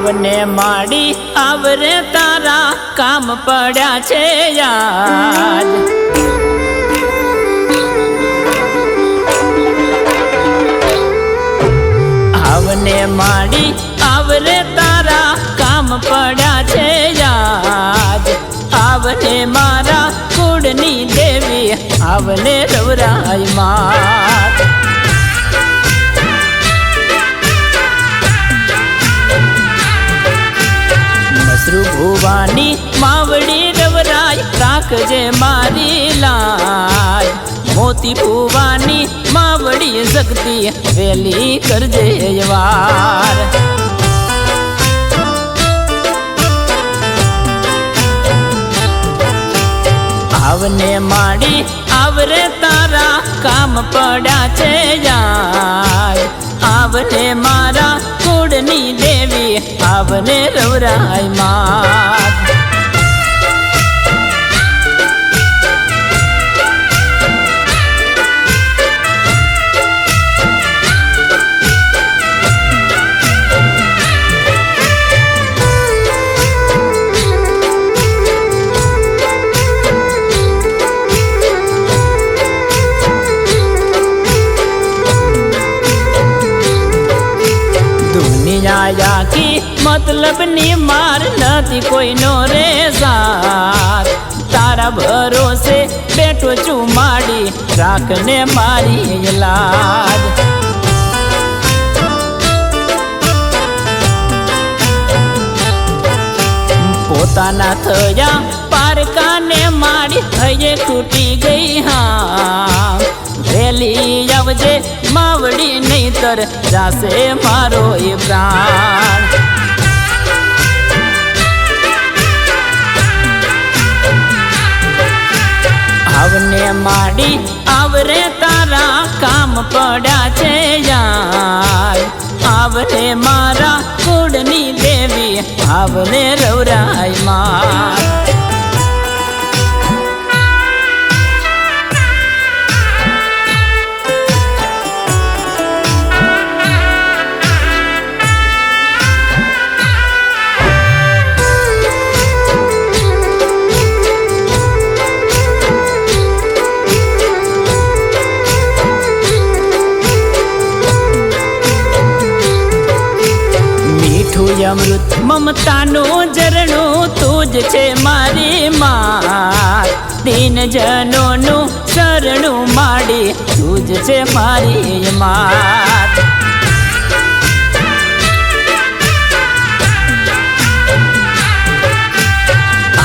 આવને માડી આવરે તારા કામ પડ્યા છે યાદ આવને માડી આવરે તારા કામ પડ્યા છે યાદ આવને મારા કુળની દેવી આવને રવરાય માત મસરૂ ભુવાની માવડી રવરાય રાખજે મારી લાજ મોતી ભુવાની માવડી શક્તિ વેલી કરજે વાર આવને માડી આવરે તારા કામ પડ્યા છે યાર આવને મારા કુળની દેવી આવને રવરાય માત दुनिया की मतलब नी मार नती कोई नो रे साथ तारा भरोसे बैठो चुमाड़ी राखने मारी लाज पोताना थया पारकाने मारी थये तूटी गई हाँ वेली आवजे मावड़ी नहींतर जासे मारो ये प्राण आवने माड़ी आवरे तारा काम पड़ा छे यार आवने मारा कुड़नी देवी आवने रवराय मात अमृत ममता नो झरणो तुझ छे मारी मात दीन जनो नु शरणु माड़ी तुझ छे मारी मात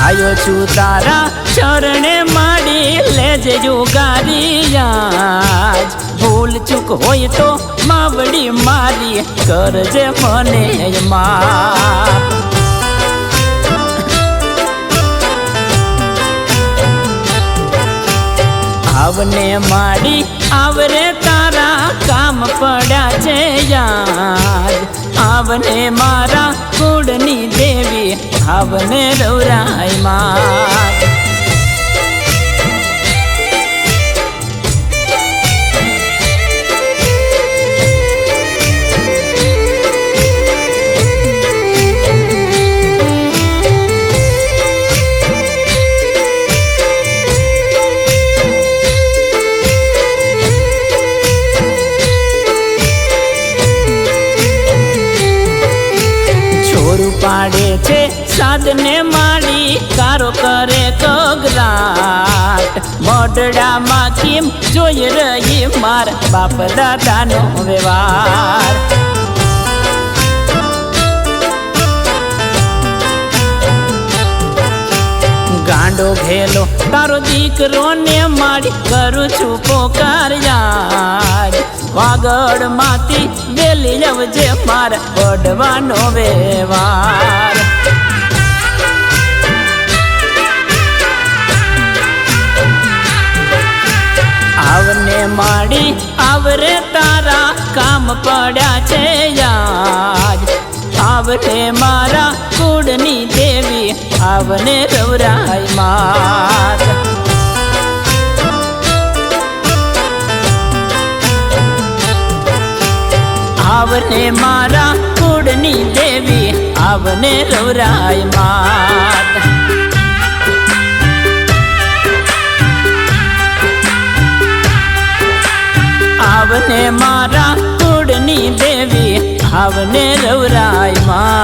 आयो छु तारा शरणे माड़ी लेजे जुगारी आज भूल चूक होय तो मावड़ी मारी करजे मने माप आवने माड़ी आवरे तारा काम पड़ा छे याद आवने मारा कुड़नी देवी आवने रवराय मात पाड़े छे साधने माड़ी कारो करे कगराट मोडड़ा माखीम जोई रही मार बाप दादा नो व्यवहार गांडो घेलो तारो दीकरो ने माड़ी करू छू पोकार यार वागड़ माती वेली आवजे मार बड़वानो व्यवहार आवने माड़ी आवरे तारा काम पड़ा छे याद आवने मारा कुड़नी देवी आवने रवराय मात आवने मारा कुड़नी देवी આવને રવરાય માત આવને મારા કુળની દેવી આવને રવરાય માત